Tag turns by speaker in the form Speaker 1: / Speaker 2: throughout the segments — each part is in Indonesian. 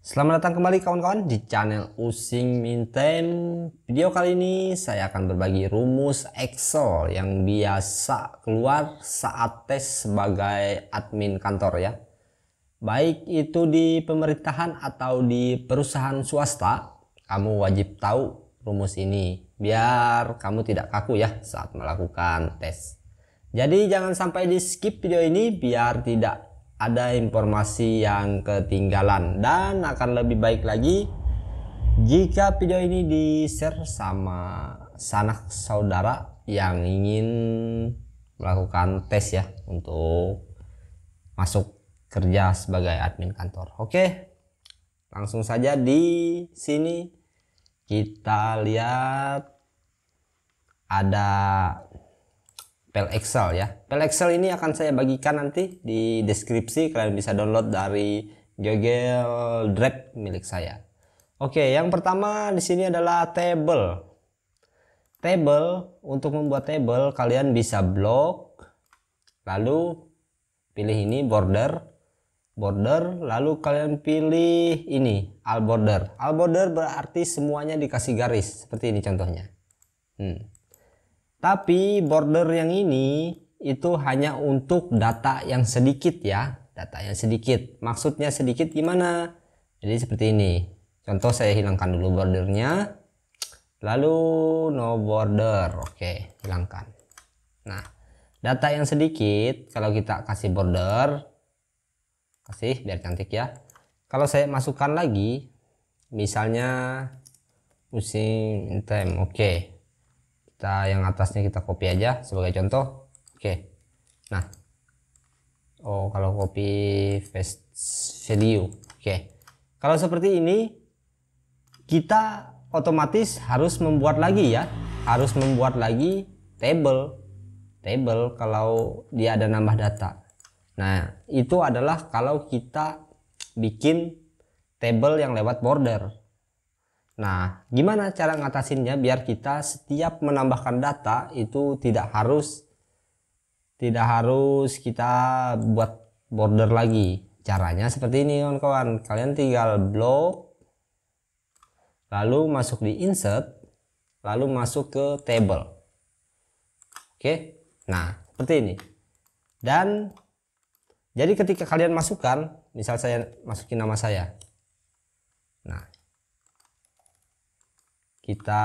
Speaker 1: Selamat datang kembali kawan-kawan di channel Using Mintem. Video kali ini saya akan berbagi rumus Excel yang biasa keluar saat tes sebagai admin kantor ya. Baik itu di pemerintahan atau di perusahaan swasta, kamu wajib tahu rumus ini biar kamu tidak kaku ya saat melakukan tes. Jadi jangan sampai di skip video ini biar tidak ada informasi yang ketinggalan, dan akan lebih baik lagi jika video ini di share sama sanak saudara yang ingin melakukan tes ya untuk masuk kerja sebagai admin kantor. Oke, langsung saja di sini kita lihat ada file Excel ya. File Excel ini akan saya bagikan nanti di deskripsi, kalian bisa download dari Google Drive milik saya. Oke, yang pertama di sini adalah table. Table, untuk membuat table kalian bisa blok, lalu pilih ini border, lalu kalian pilih ini all border. All border berarti semuanya dikasih garis seperti ini contohnya. Tapi border yang ini itu hanya untuk data yang sedikit ya, data yang sedikit. Maksudnya sedikit gimana? Jadi seperti ini. Contoh saya hilangkan dulu bordernya, lalu no border. Oke, hilangkan. Nah, data yang sedikit kalau kita kasih border, kasih biar cantik ya. Kalau saya masukkan lagi, misalnya Using Mintem, oke. Yang atasnya kita copy aja sebagai contoh. Oke, nah kalau copy paste value, oke, kalau seperti ini kita otomatis harus membuat lagi ya, harus membuat lagi table kalau dia ada nambah data. Nah, itu adalah kalau kita bikin table yang lewat border. Nah, gimana cara ngatasinnya biar kita setiap menambahkan data itu tidak harus kita buat border lagi. Caranya seperti ini kawan-kawan. Kalian tinggal blok, lalu masuk di insert, lalu masuk ke table. Oke, nah seperti ini. Dan jadi ketika kalian masukkan, misal saya masukin nama saya. Nah, kita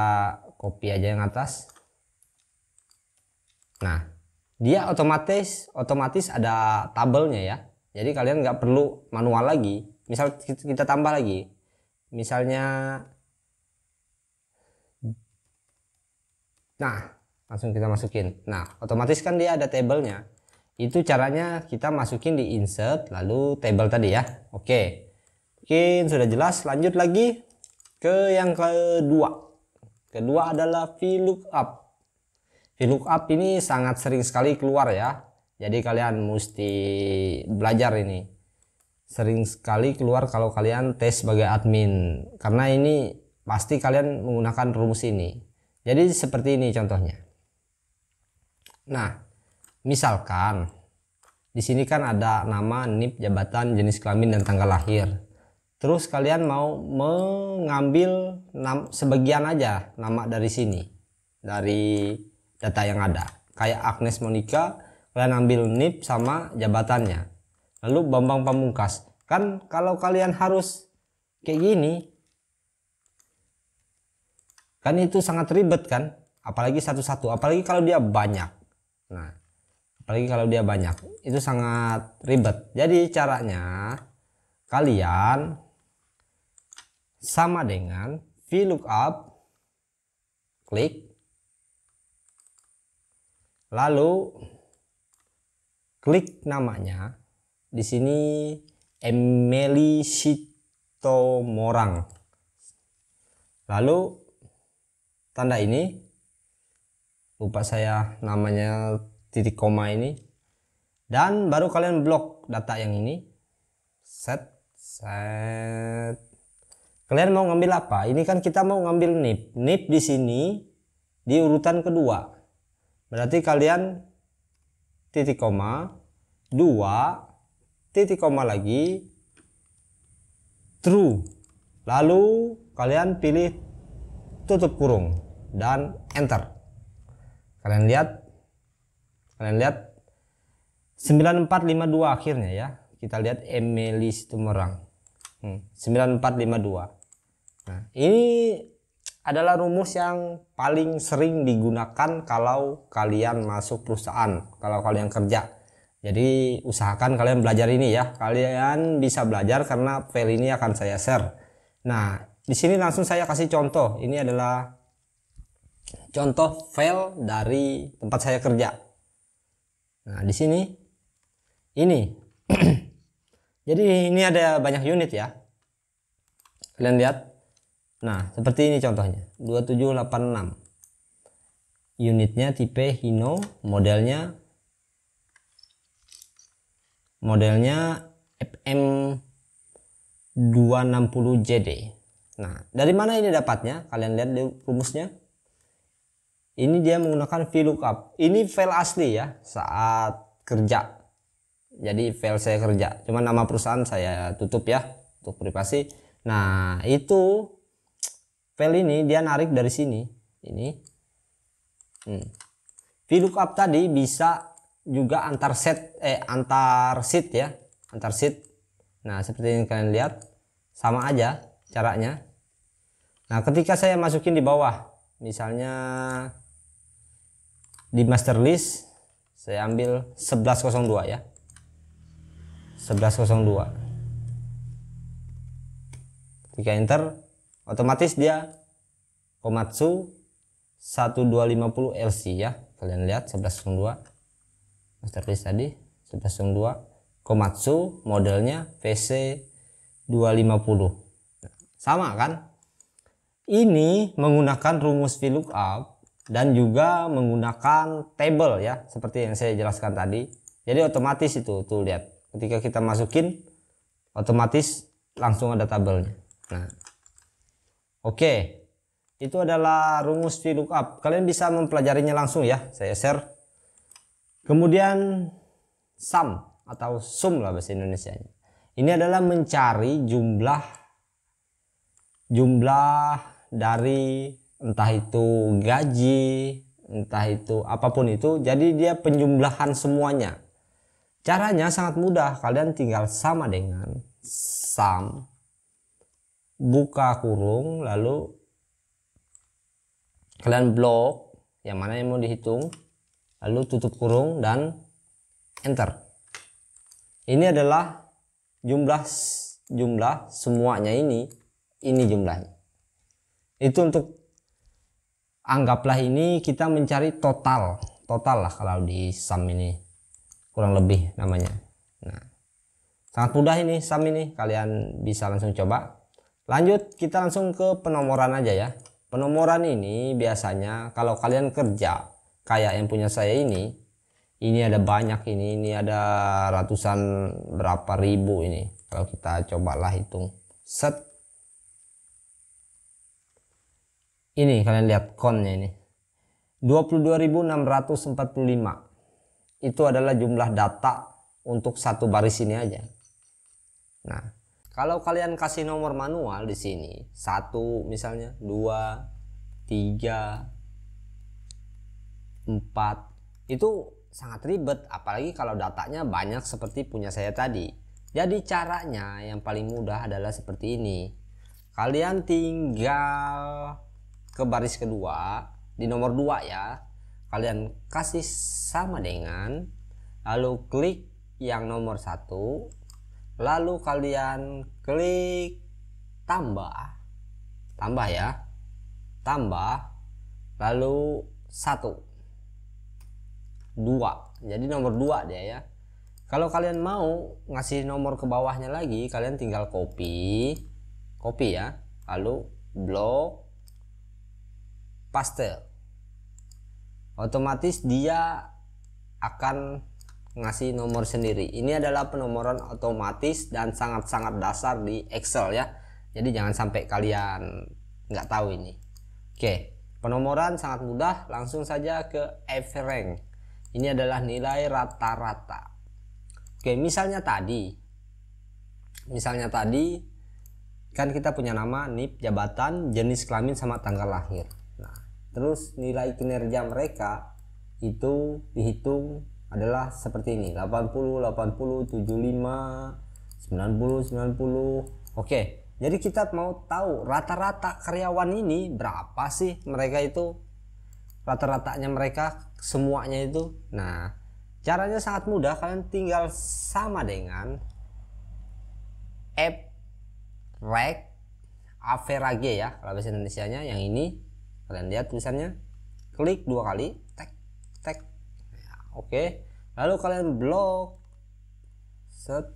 Speaker 1: copy aja yang atas. Nah, dia otomatis ada tabelnya ya. Jadi kalian nggak perlu manual lagi. Misal kita tambah lagi, misalnya, nah langsung kita masukin. Nah, otomatis kan dia ada tabelnya. Itu caranya kita masukin di insert lalu table tadi ya. Oke, mungkin sudah jelas. Lanjut lagi ke yang kedua. Kedua adalah VLOOKUP. VLOOKUP ini sangat sering sekali keluar ya. Jadi kalian mesti belajar ini. Sering sekali keluar kalau kalian tes sebagai admin. Karena ini pasti kalian menggunakan rumus ini. Jadi seperti ini contohnya. Nah, misalkan di sini kan ada nama, NIP, jabatan, jenis kelamin, dan tanggal lahir. Terus kalian mau mengambil sebagian aja nama dari sini, dari data yang ada. Kayak Agnes Monica, kalian ambil NIP sama jabatannya. Lalu Bambang Pamungkas. Kan kalau kalian harus kayak gini, kan itu sangat ribet kan? Apalagi satu-satu, apalagi kalau dia banyak. Nah, apalagi kalau dia banyak, itu sangat ribet. Jadi caranya kalian sama dengan VLOOKUP, klik, lalu klik namanya di sini Emily Sitomorang, lalu tanda ini, lupa saya namanya titik koma ini, dan baru kalian blok data yang ini. Set. Kalian mau ngambil apa? Ini kan kita mau ngambil NIP. NIP di sini di urutan kedua. Berarti kalian titik koma, 2, titik koma lagi, true, lalu kalian pilih tutup kurung dan enter. Kalian lihat 9452 akhirnya ya. Kita lihat Emily Situmorang 9452. Nah, ini adalah rumus yang paling sering digunakan kalau kalian masuk perusahaan, kalau kalian kerja. Jadi usahakan kalian belajar ini ya. Kalian bisa belajar karena file ini akan saya share. Nah, di sini langsung saya kasih contoh. Ini adalah contoh file dari tempat saya kerja. Nah, di sini ini jadi ini ada banyak unit ya, kalian lihat. Nah, seperti ini contohnya 2786, unitnya tipe Hino, modelnya FM 260JD. Nah, dari mana ini dapatnya? Kalian lihat di rumusnya, ini dia menggunakan VLOOKUP. Ini file asli ya saat kerja. Jadi file saya kerja, cuman nama perusahaan saya tutup ya untuk privasi. Nah, itu file ini dia narik dari sini. Ini VLOOKUP tadi bisa juga antar sheet ya, antar sheet. Nah, seperti yang kalian lihat sama aja caranya. Nah, ketika saya masukin di bawah, misalnya di master list saya ambil 1102 ya, 1102. Ketika enter, otomatis dia Komatsu 1250 LC ya. Kalian lihat 1102 master list tadi 1102 Komatsu, modelnya VC 250. Sama kan? Ini menggunakan rumus VLOOKUP dan juga menggunakan table ya, seperti yang saya jelaskan tadi. Jadi otomatis itu tuh lihat. Ketika kita masukin, otomatis langsung ada tabelnya. Nah, oke, itu adalah rumus VLOOKUP. Kalian bisa mempelajarinya langsung ya, saya share. Kemudian sum atau sum lah bahasa Indonesianya. Ini adalah mencari jumlah dari entah itu gaji, entah itu apapun itu. Jadi dia penjumlahan semuanya. Caranya sangat mudah, kalian tinggal sama dengan sum, buka kurung, lalu kalian blok yang mana yang mau dihitung, lalu tutup kurung dan enter. Ini adalah jumlah semuanya, ini jumlahnya. Itu untuk, anggaplah ini kita mencari total lah kalau di sum ini. Kurang lebih namanya. Nah, sangat mudah ini sum ini, kalian bisa langsung coba. Lanjut, kita langsung ke penomoran aja ya. Penomoran ini biasanya kalau kalian kerja kayak yang punya saya ini ada banyak, ini ada ratusan berapa ribu ini. Kalau kita cobalah hitung set, ini kalian lihat konnya ini 22.645. Itu adalah jumlah data untuk satu baris ini aja. Nah, kalau kalian kasih nomor manual di sini 1 misalnya, 2, 3, 4, itu sangat ribet, apalagi kalau datanya banyak seperti punya saya tadi. Jadi caranya yang paling mudah adalah seperti ini. Kalian tinggal ke baris kedua di nomor 2 ya. Kalian kasih sama dengan, lalu klik yang nomor 1, lalu kalian klik tambah ya, tambah, lalu 1, 2. Jadi nomor 2 dia ya. Kalau kalian mau ngasih nomor ke bawahnya lagi, kalian tinggal copy ya, lalu blok, paste. Otomatis dia akan ngasih nomor sendiri. Ini adalah penomoran otomatis dan sangat-sangat dasar di Excel ya. Jadi jangan sampai kalian nggak tahu ini. Oke, penomoran sangat mudah. Langsung saja ke average. Ini adalah nilai rata-rata. Oke, misalnya tadi kan kita punya nama, NIP, jabatan, jenis kelamin, sama tanggal lahir. Nah, terus nilai kinerja mereka itu dihitung adalah seperti ini, 80, 80, 75, 90, 90. Oke, jadi kita mau tahu rata-rata karyawan ini berapa sih mereka itu, rata-ratanya mereka semuanya itu. Nah, caranya sangat mudah, kalian tinggal sama dengan rec average ya kalau bahasa Indonesianya. Yang ini kalian lihat tulisannya, klik 2 kali, tek tek. Oke, lalu kalian blok, set,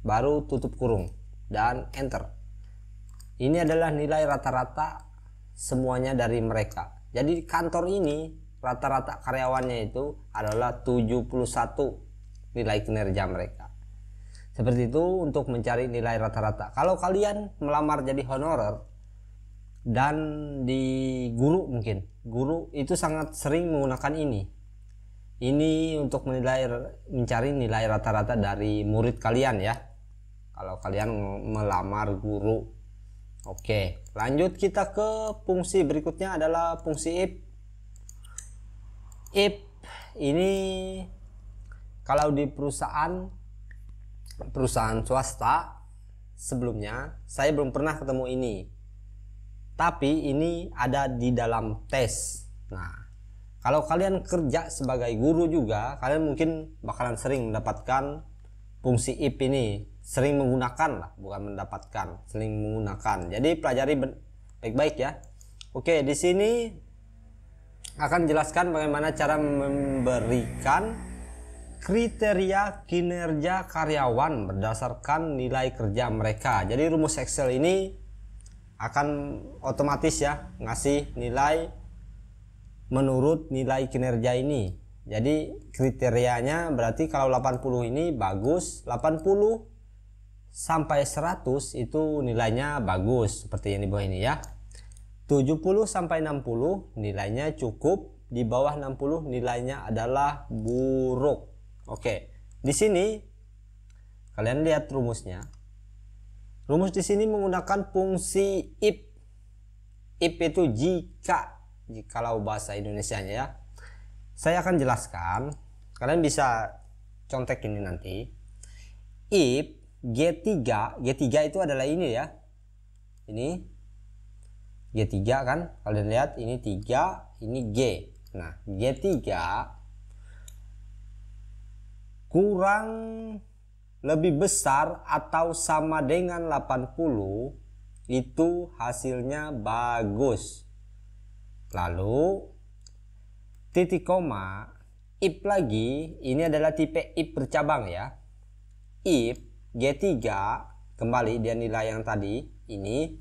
Speaker 1: baru tutup kurung dan enter. Ini adalah nilai rata-rata semuanya dari mereka. Jadi kantor ini rata-rata karyawannya itu adalah 71 nilai kinerja mereka. Seperti itu untuk mencari nilai rata-rata. Kalau kalian melamar jadi honorer dan di guru, mungkin guru itu sangat sering menggunakan ini untuk mencari nilai rata-rata dari murid kalian ya, kalau kalian melamar guru. Oke, lanjut kita ke fungsi berikutnya adalah fungsi if. If ini kalau di perusahaan swasta sebelumnya saya belum pernah ketemu ini, tapi ini ada di dalam tes. Nah, kalau kalian kerja sebagai guru juga, kalian mungkin bakalan sering mendapatkan fungsi if ini, sering menggunakan lah, bukan mendapatkan, sering menggunakan. Jadi pelajari baik-baik ya. Oke, di sini akan jelaskan bagaimana cara memberikan kriteria kinerja karyawan berdasarkan nilai kerja mereka. Jadi rumus Excel ini akan otomatis ya ngasih nilai menurut nilai kinerja ini. Jadi kriterianya berarti kalau 80 ini bagus, 80 sampai 100 itu nilainya bagus seperti yang di bawah ini ya. 70 sampai 60 nilainya cukup, di bawah 60 nilainya adalah buruk. Oke, di sini kalian lihat rumusnya. Rumus di sini menggunakan fungsi if. If itu jikalau bahasa Indonesianya ya. Saya akan jelaskan. Kalian bisa contek ini nanti. If G3 itu adalah ini ya. Ini G3 kan? Kalian lihat ini 3, ini G. Nah, G3 kurang lebih besar atau sama dengan 80 itu hasilnya bagus. Lalu titik koma, if lagi, ini adalah tipe if bercabang ya. If G3 kembali dia nilai yang tadi ini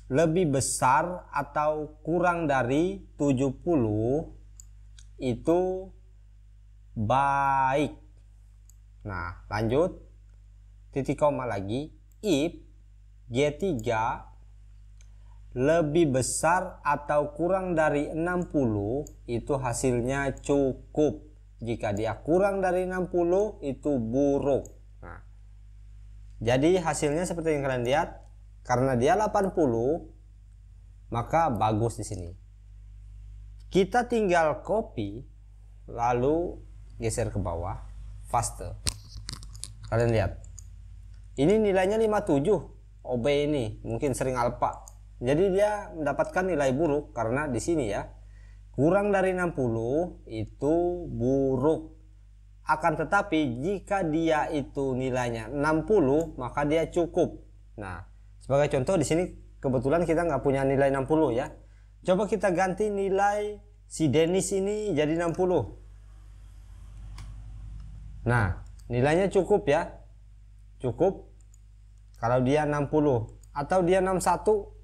Speaker 1: lebih besar atau kurang dari 70 itu baik. Nah, lanjut titik koma lagi, if G3 lebih besar atau kurang dari 60 itu hasilnya cukup. Jika dia kurang dari 60 itu buruk. Nah, jadi hasilnya seperti yang kalian lihat, karena dia 80 maka bagus di sini. Kita tinggal copy lalu geser ke bawah, paste. Kalian lihat, ini nilainya 57, OB ini mungkin sering alpha, jadi dia mendapatkan nilai buruk karena di sini ya kurang dari 60 itu buruk. Akan tetapi jika dia itu nilainya 60 maka dia cukup. Nah, sebagai contoh di sini kebetulan kita nggak punya nilai 60 ya. Coba kita ganti nilai si Dennis ini jadi 60. Nah, nilainya cukup ya. Cukup kalau dia 60 atau dia 61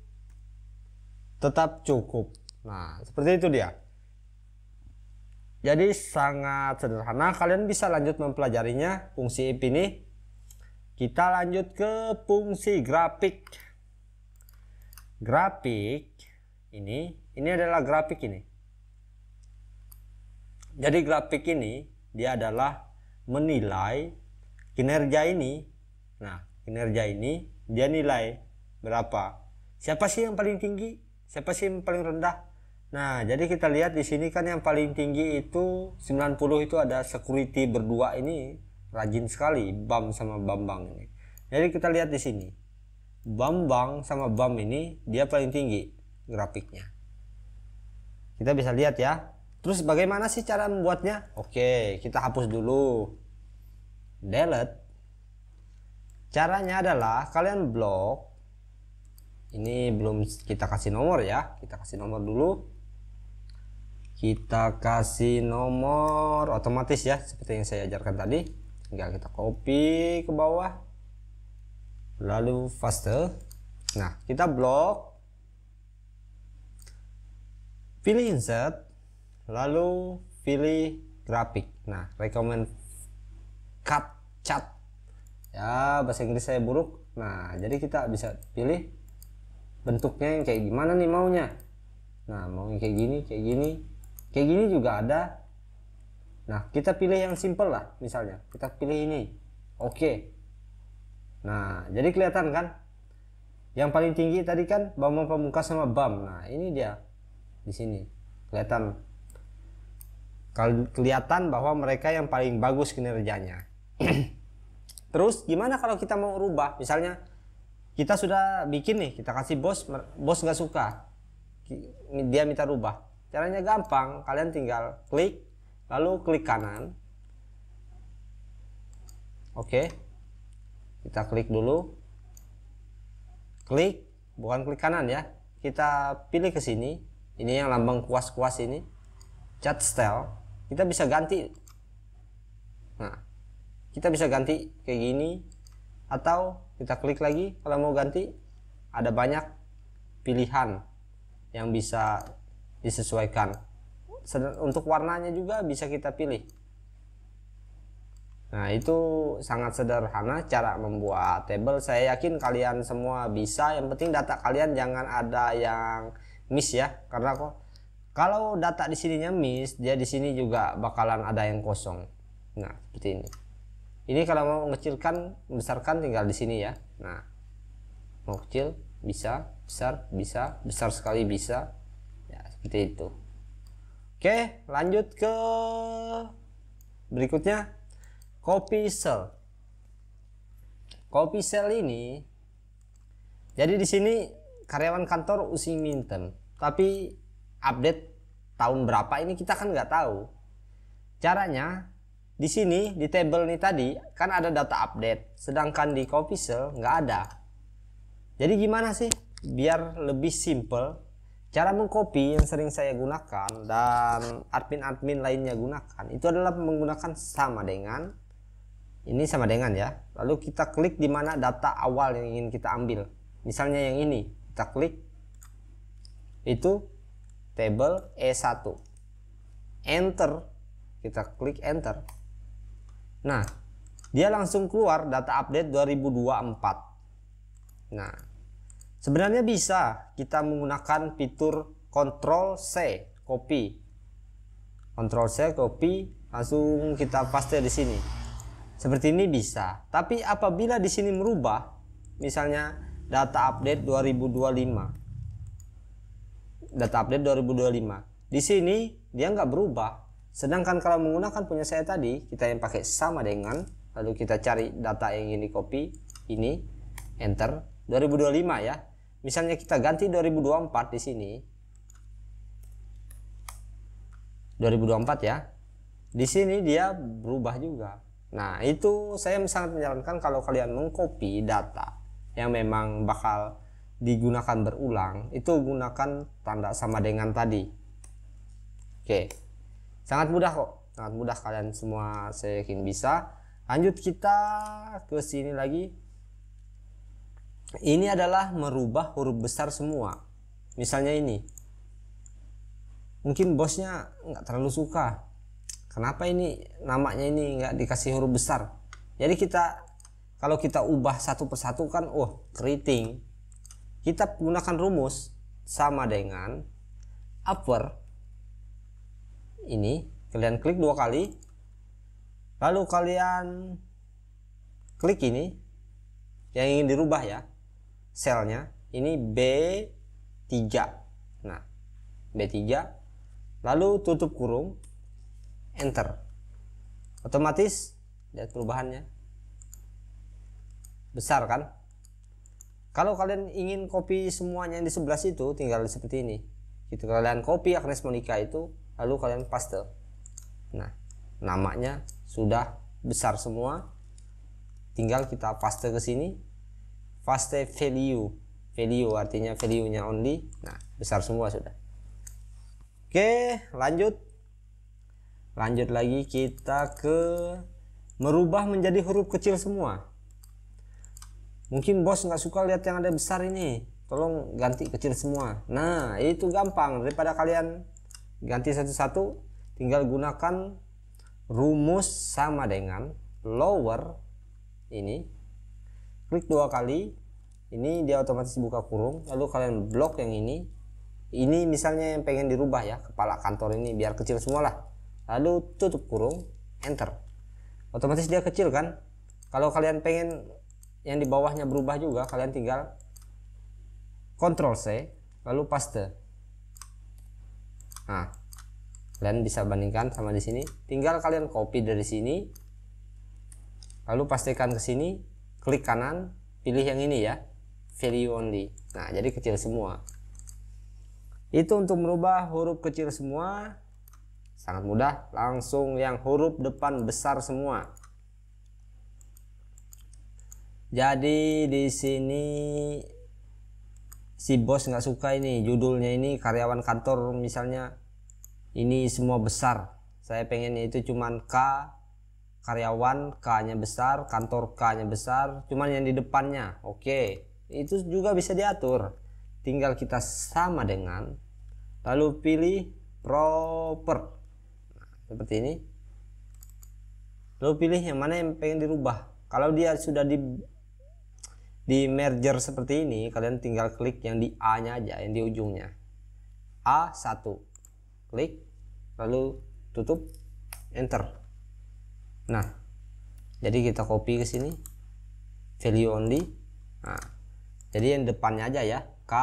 Speaker 1: tetap cukup. Nah, seperti itu dia. Jadi sangat sederhana, kalian bisa lanjut mempelajarinya fungsi if ini. Kita lanjut ke fungsi grafik. Grafik ini adalah grafik ini. Jadi grafik ini dia adalah menilai kinerja ini. Nah, kinerja ini, dia nilai berapa, siapa sih yang paling tinggi, siapa sih yang paling rendah. Nah, jadi kita lihat di sini kan yang paling tinggi itu 90, itu ada security berdua ini rajin sekali, Bam sama Bambang ini. Jadi kita lihat di sini, Bambang sama Bam ini dia paling tinggi grafiknya. Kita bisa lihat ya. Terus bagaimana sih cara membuatnya? Oke, kita hapus dulu. Delete. Caranya adalah kalian blok. Ini belum kita kasih nomor ya. Kita kasih nomor dulu. Kita kasih nomor otomatis ya, seperti yang saya ajarkan tadi. Tinggal kita copy ke bawah, lalu paste. Nah, kita blok, pilih insert, lalu pilih grafik. Nah, recommend cut chat ya, bahasa Inggris saya buruk. Nah, jadi kita bisa pilih bentuknya yang kayak gimana nih maunya. Nah, mau yang kayak gini, kayak gini, kayak gini juga ada. Nah, kita pilih yang simple lah, misalnya kita pilih ini. Oke. Nah, jadi kelihatan kan yang paling tinggi tadi kan Bambang Pamungkas sama Bam. Nah, ini dia di sini kelihatan, bahwa mereka yang paling bagus kinerjanya. Terus gimana kalau kita mau rubah? Misalnya kita sudah bikin nih, kita kasih bos nggak suka, dia minta rubah. Caranya gampang, kalian tinggal klik, lalu klik kanan. Oke, kita klik dulu, klik, bukan klik kanan ya, kita pilih ke sini. Ini yang lambang kuas-kuas ini, chat style, kita bisa ganti. Nah, kita bisa ganti kayak gini, atau kita klik lagi kalau mau ganti. Ada banyak pilihan yang bisa disesuaikan. Untuk warnanya juga bisa kita pilih. Nah, itu sangat sederhana cara membuat table. Saya yakin kalian semua bisa. Yang penting data kalian jangan ada yang miss ya, karena kalau data di sininya miss, dia di sini juga bakalan ada yang kosong. Nah, seperti ini. Ini kalau mau mengecilkan, membesarkan tinggal di sini ya. Nah, mau kecil bisa, besar bisa, besar sekali bisa. Ya, seperti itu. Oke, lanjut ke berikutnya, copy cell. Copy cell ini, jadi di sini karyawan kantor Using Mintem, tapi update tahun berapa ini kita kan nggak tahu. Caranya di sini di table nih tadi kan ada data update, sedangkan di copy cell nggak ada. Jadi gimana sih biar lebih simple? Cara mengcopy yang sering saya gunakan dan admin-admin lainnya gunakan itu adalah menggunakan sama dengan ini, sama dengan ya. Lalu kita klik di mana data awal yang ingin kita ambil. Misalnya yang ini, kita klik itu table E1. Enter, kita klik enter. Nah, dia langsung keluar data update 2024. Nah, sebenarnya bisa kita menggunakan fitur Ctrl C copy. Ctrl C copy, langsung kita paste di sini. Seperti ini bisa. Tapi apabila di sini merubah, misalnya data update 2025. Data update 2025. Di sini dia nggak berubah. Sedangkan kalau menggunakan punya saya tadi, kita yang pakai sama dengan, lalu kita cari data yang ingin di copy, ini enter 2025 ya. Misalnya kita ganti 2024 di sini. 2024 ya. Di sini dia berubah juga. Nah, itu saya sangat menyarankan kalau kalian mengcopy data yang memang bakal digunakan berulang, itu gunakan tanda sama dengan tadi. Oke. Sangat mudah kok. Sangat mudah, kalian semua saya yakin bisa. Lanjut kita ke sini lagi. Ini adalah merubah huruf besar semua. Misalnya ini. Mungkin bosnya nggak terlalu suka. Kenapa ini namanya ini nggak dikasih huruf besar? Jadi kalau kita ubah satu persatu kan, keriting. Kita gunakan rumus sama dengan upper. Ini kalian klik 2 kali. Lalu kalian klik ini. yang ingin dirubah ya, selnya ini B3. Nah, B3, lalu tutup kurung, enter. Otomatis lihat perubahannya, besar kan. Kalau kalian ingin copy semuanya yang di sebelah situ, tinggal seperti ini gitu. Kalian copy Agnes Monica itu, lalu kalian paste. Nah, namanya sudah besar semua, tinggal kita paste ke sini, paste value artinya value nya only. Nah, besar semua sudah. Oke, lanjut lagi kita ke merubah menjadi huruf kecil semua. Mungkin bos nggak suka lihat yang ada besar ini, tolong ganti kecil semua. Nah, itu gampang. Daripada kalian ganti satu-satu, tinggal gunakan rumus sama dengan lower ini, klik 2 kali, ini dia otomatis buka kurung, lalu kalian blok yang ini misalnya yang pengen dirubah ya, kepala kantor ini biar kecil semua lah, lalu tutup kurung, enter. Otomatis dia kecil kan. Kalau kalian pengen yang di bawahnya berubah juga, kalian tinggal Ctrl C lalu paste. Nah, kalian bisa bandingkan sama di sini, tinggal kalian copy dari sini lalu pastikan ke sini, klik kanan, pilih yang ini ya, value only. Nah, jadi kecil semua. Itu untuk merubah huruf kecil semua, sangat mudah. Langsung yang huruf depan besar semua. Jadi di sini si bos nggak suka ini judulnya, ini karyawan kantor misalnya, ini semua besar. Saya pengennya itu cuman K, karyawan K-nya besar, kantor K-nya besar, cuman yang di depannya. Oke, itu juga bisa diatur. Tinggal kita sama dengan, lalu pilih proper. Nah, seperti ini. Lalu pilih yang mana yang pengen dirubah. Kalau dia sudah di merger seperti ini, kalian tinggal klik yang di A nya aja, yang di ujungnya, A1, klik lalu tutup, enter. Nah, jadi kita copy ke sini, value only. Nah, jadi yang depannya aja ya, K,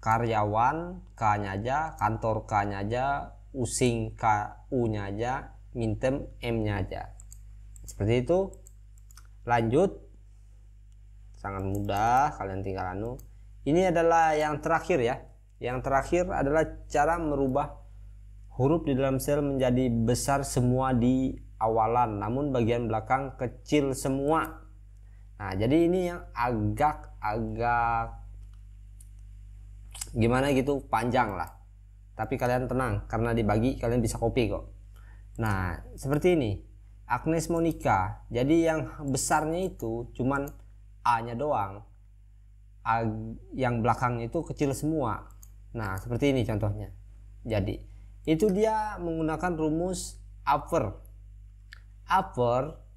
Speaker 1: karyawan K nya aja, kantor K nya aja, using K, U nya aja, mintem M nya aja, seperti itu. Lanjut, sangat mudah, kalian tinggal ini adalah yang terakhir ya. Yang terakhir adalah cara merubah huruf di dalam sel menjadi besar semua di awalan, namun bagian belakang kecil semua. Nah, jadi ini yang agak gimana gitu, panjang lah. Tapi kalian tenang, karena dibagi kalian bisa copy kok. Nah, seperti ini Agnes Monica. Jadi yang besarnya itu cuman A-nya doang, yang belakangnya itu kecil semua. Nah, seperti ini contohnya. Jadi itu dia menggunakan rumus upper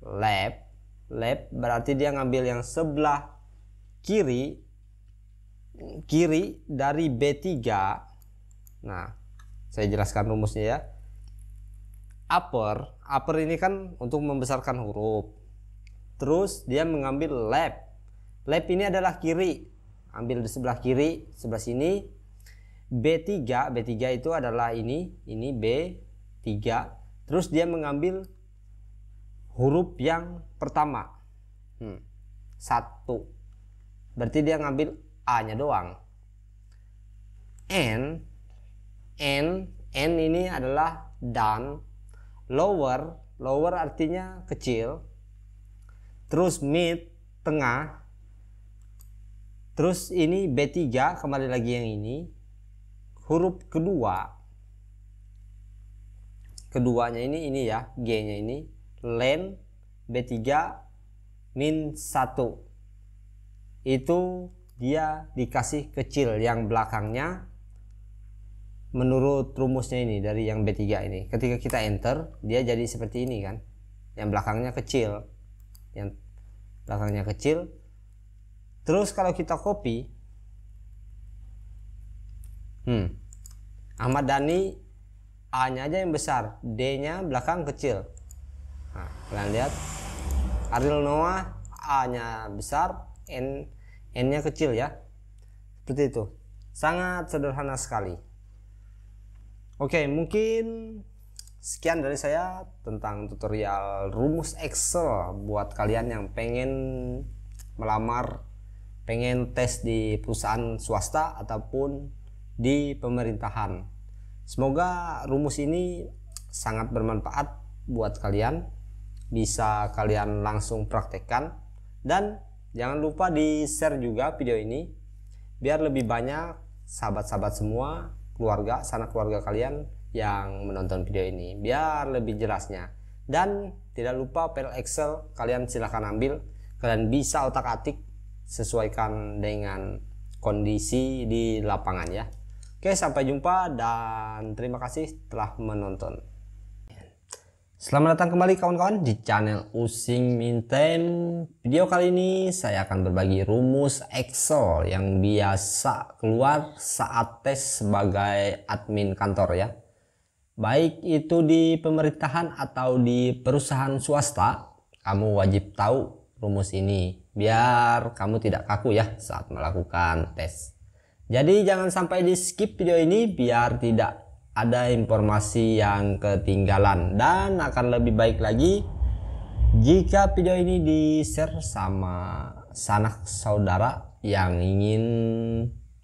Speaker 1: left berarti dia ngambil yang sebelah kiri dari B3. Nah, saya jelaskan rumusnya ya. Upper ini kan untuk membesarkan huruf. Terus dia mengambil left ini adalah kiri, ambil di sebelah kiri, sebelah sini. B3 itu adalah ini B3. Terus dia mengambil huruf yang pertama, 1, berarti dia ngambil A nya doang. N ini adalah down. Lower artinya kecil. Terus mid, tengah. Terus ini B3, kembali lagi yang ini, huruf keduanya ini ya, G nya ini, len, B3 min 1. Itu dia dikasih kecil, yang belakangnya menurut rumusnya ini dari yang B3 ini. Ketika kita enter, dia jadi seperti ini kan, yang belakangnya kecil, Terus kalau kita copy, Ahmad Dhani A nya aja yang besar, D nya belakang kecil. Nah, kalian lihat, Ariel Noah A-nya besar, N-nya kecil ya. Seperti itu. Sangat sederhana sekali. Oke, mungkin sekian dari saya tentang tutorial rumus Excel buat kalian yang pengen melamar, pengen tes di perusahaan swasta ataupun di pemerintahan. Semoga rumus ini sangat bermanfaat buat kalian, bisa kalian langsung praktekkan, dan jangan lupa di share juga video ini biar lebih banyak sahabat-sahabat semua, keluarga, sanak keluarga kalian yang menonton video ini biar lebih jelasnya. Dan tidak lupa file Excel kalian silahkan ambil, kalian bisa otak-atik sesuaikan dengan kondisi di lapangan ya. Oke, sampai jumpa dan terima kasih telah menonton. Selamat datang kembali kawan-kawan di channel Using Mintem. Video kali ini saya akan berbagi rumus Excel yang biasa keluar saat tes sebagai admin kantor ya. Baik itu di pemerintahan atau di perusahaan swasta, kamu wajib tahu rumus ini biar kamu tidak kaku ya saat melakukan tes. Jadi jangan sampai di skip video ini biar tidak ada informasi yang ketinggalan, dan akan lebih baik lagi jika video ini di share sama sanak saudara yang ingin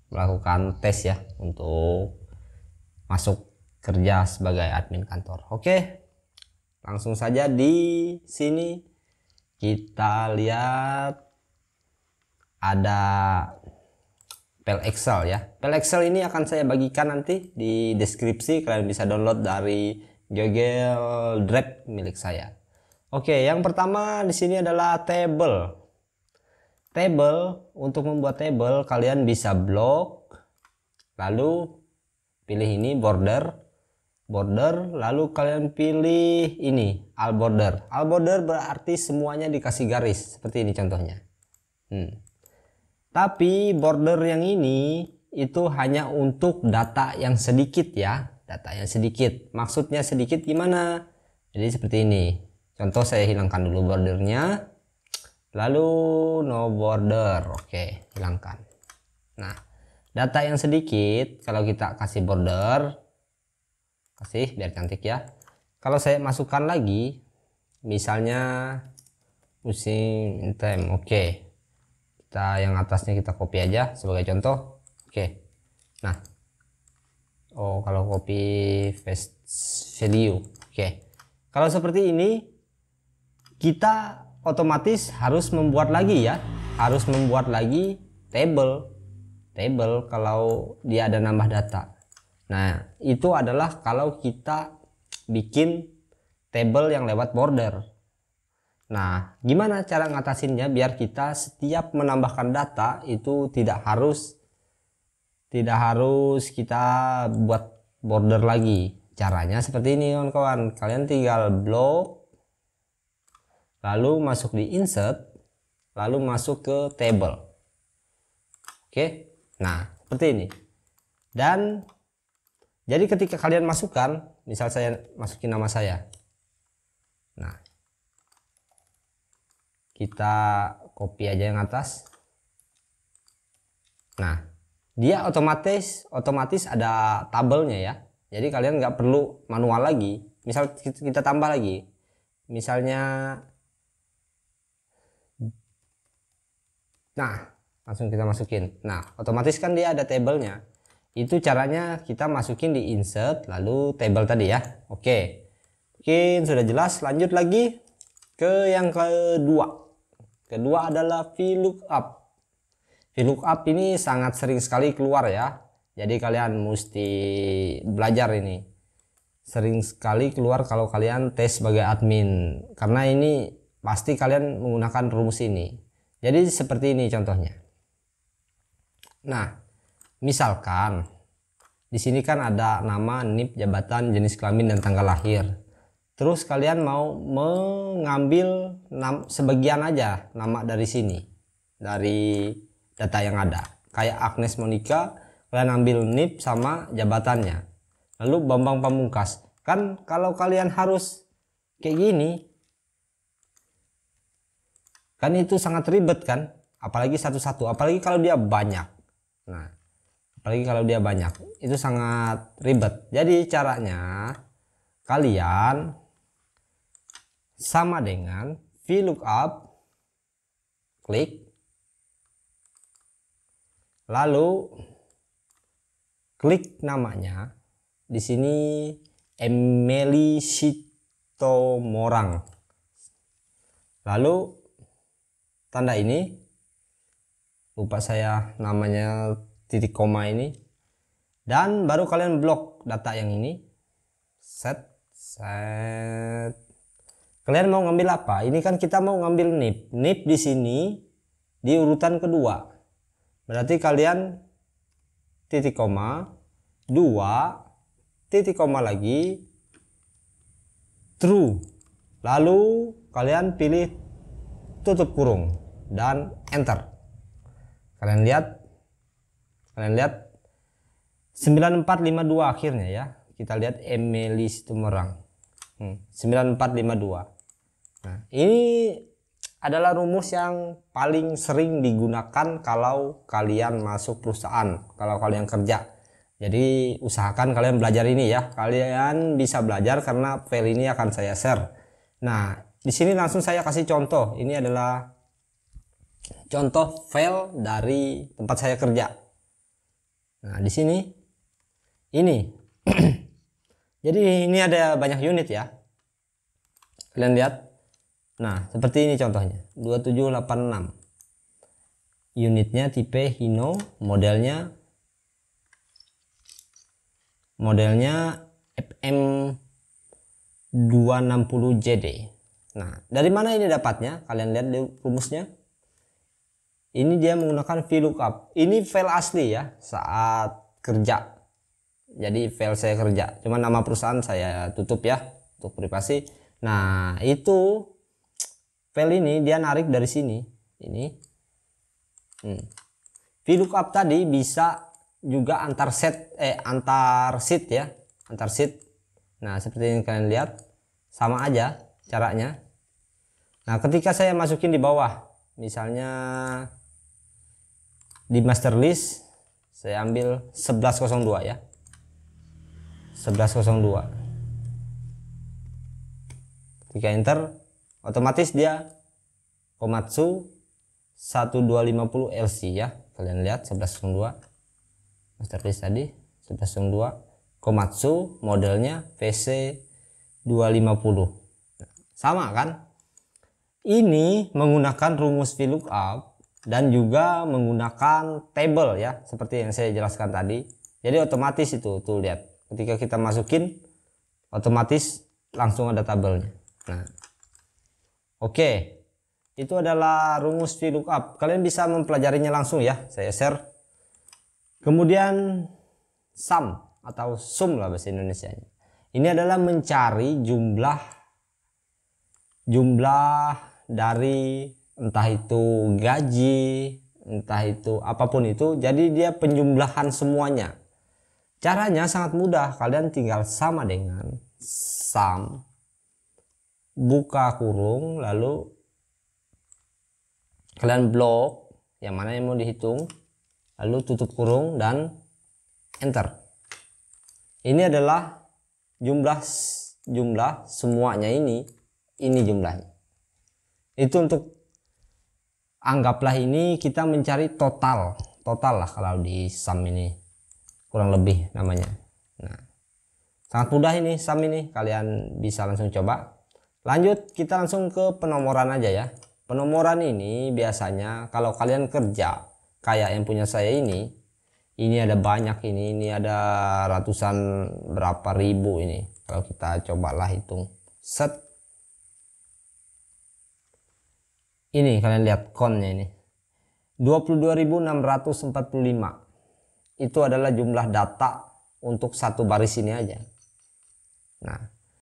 Speaker 1: melakukan tes ya untuk masuk kerja sebagai admin kantor. Oke, langsung saja di sini kita lihat ada file Excel ya. File Excel ini akan saya bagikan nanti di deskripsi, kalian bisa download dari Google Drive milik saya. Oke, yang pertama di sini adalah table. Table, untuk membuat table kalian bisa blok, lalu pilih ini border, lalu kalian pilih ini all border. All border berarti semuanya dikasih garis seperti ini contohnya. Tapi border yang ini itu hanya untuk data yang sedikit ya, data yang sedikit. Maksudnya sedikit gimana? Jadi seperti ini. Contoh saya hilangkan dulu bordernya, lalu no border. Oke, hilangkan. Nah, data yang sedikit kalau kita kasih border, kasih biar cantik ya. Kalau saya masukkan lagi, misalnya Using Mintem, oke. Kita yang atasnya kita copy aja sebagai contoh. Oke. Nah, kalau copy paste value, oke. Kalau seperti ini kita otomatis harus membuat lagi ya, harus membuat lagi table kalau dia ada nambah data. Nah, itu adalah kalau kita bikin table yang lewat border. Nah, gimana cara ngatasinnya biar kita setiap menambahkan data itu tidak harus kita buat border lagi. Caranya seperti ini kawan-kawan. Kalian tinggal blok, lalu masuk di insert, lalu masuk ke table. Oke. Nah, seperti ini. Dan jadi ketika kalian masukkan, misal saya masukin nama saya. Nah, kita copy aja yang atas. Nah, dia otomatis ada tabelnya ya. Jadi kalian nggak perlu manual lagi. Misal kita tambah lagi, misalnya, nah langsung kita masukin. Nah, otomatis kan dia ada tabelnya. Itu caranya kita masukin di insert lalu table tadi ya. Oke, mungkin sudah jelas. Lanjut lagi ke yang kedua. Kedua adalah VLOOKUP. VLOOKUP ini sangat sering sekali keluar ya. Jadi kalian mesti belajar ini. Sering sekali keluar kalau kalian tes sebagai admin. Karena ini pasti kalian menggunakan rumus ini. Jadi seperti ini contohnya. Nah, misalkan di sini kan ada nama, NIP, jabatan, jenis kelamin, dan tanggal lahir. Terus kalian mau mengambil sebagian aja nama dari sini, dari data yang ada. Kayak Agnes Monica, kalian ambil NIP sama jabatannya. Lalu Bambang Pamungkas. Kan kalau kalian harus kayak gini, Kan itu sangat ribet kan, apalagi satu-satu, apalagi kalau dia banyak. Nah, apalagi kalau dia banyak itu sangat ribet. Jadi caranya kalian sama dengan VLOOKUP, klik, lalu klik namanya di sini Emily Sitomorang, lalu tanda ini, lupa saya namanya, titik koma ini, dan baru kalian blok data yang ini. Set. Kalian mau ngambil apa? Ini kan kita mau ngambil NIP. NIP di sini di urutan kedua. Berarti kalian titik koma, 2 titik koma lagi, true. Lalu kalian pilih tutup kurung dan enter. Kalian lihat 9452 akhirnya ya. Kita lihat Emily Sitomorang 9452. Nah, ini adalah rumus yang paling sering digunakan kalau kalian masuk perusahaan, kalau kalian kerja. Jadi usahakan kalian belajar ini ya. Kalian bisa belajar karena file ini akan saya share. Nah, di sini langsung saya kasih contoh. Ini adalah contoh file dari tempat saya kerja. Nah, di sini ini jadi ini ada banyak unit ya, kalian lihat. Nah, seperti ini contohnya 2786, unitnya tipe Hino, modelnya FM 260JD. Nah, dari mana ini dapatnya? Kalian lihat di rumusnya. Ini dia menggunakan VLOOKUP. Ini file asli ya saat kerja. Jadi file saya kerja, cuman nama perusahaan saya tutup ya untuk privasi. Nah, itu file ini dia narik dari sini. Ini VLOOKUP tadi bisa juga antar sheet ya, antar sheet. Nah, seperti yang kalian lihat sama aja caranya. Nah, ketika saya masukin di bawah, misalnya di master list saya ambil 1102 ya, 1102. Ketika enter, otomatis dia Komatsu 1250 LC ya. Kalian lihat 1102 master list tadi 1102 Komatsu, modelnya VC 250. Sama kan? Ini menggunakan rumus VLOOKUP dan juga menggunakan table ya, seperti yang saya jelaskan tadi. Jadi otomatis itu tuh lihat. Ketika kita masukin otomatis langsung ada tabelnya. Nah, oke, itu adalah rumus VLOOKUP. Kalian bisa mempelajarinya langsung ya, saya share. Kemudian sum atau sum lah bahasa Indonesianya. Ini adalah mencari jumlah dari entah itu gaji, entah itu apapun itu. Jadi dia penjumlahan semuanya. Caranya sangat mudah, kalian tinggal sama dengan sum, buka kurung, lalu kalian blok yang mana yang mau dihitung, lalu tutup kurung dan enter. Ini adalah jumlah semuanya, ini jumlahnya. Itu untuk, anggaplah ini kita mencari total lah kalau di sum ini. Kurang lebih namanya. Nah, sangat mudah ini sum ini, kalian bisa langsung coba. Lanjut, kita langsung ke penomoran aja ya. Penomoran ini biasanya kalau kalian kerja kayak yang punya saya ini ada banyak, ini ada ratusan berapa ribu ini. Kalau kita cobalah hitung, set. Ini kalian lihat konnya ini 22.645. Itu adalah jumlah data untuk satu baris ini aja. Nah,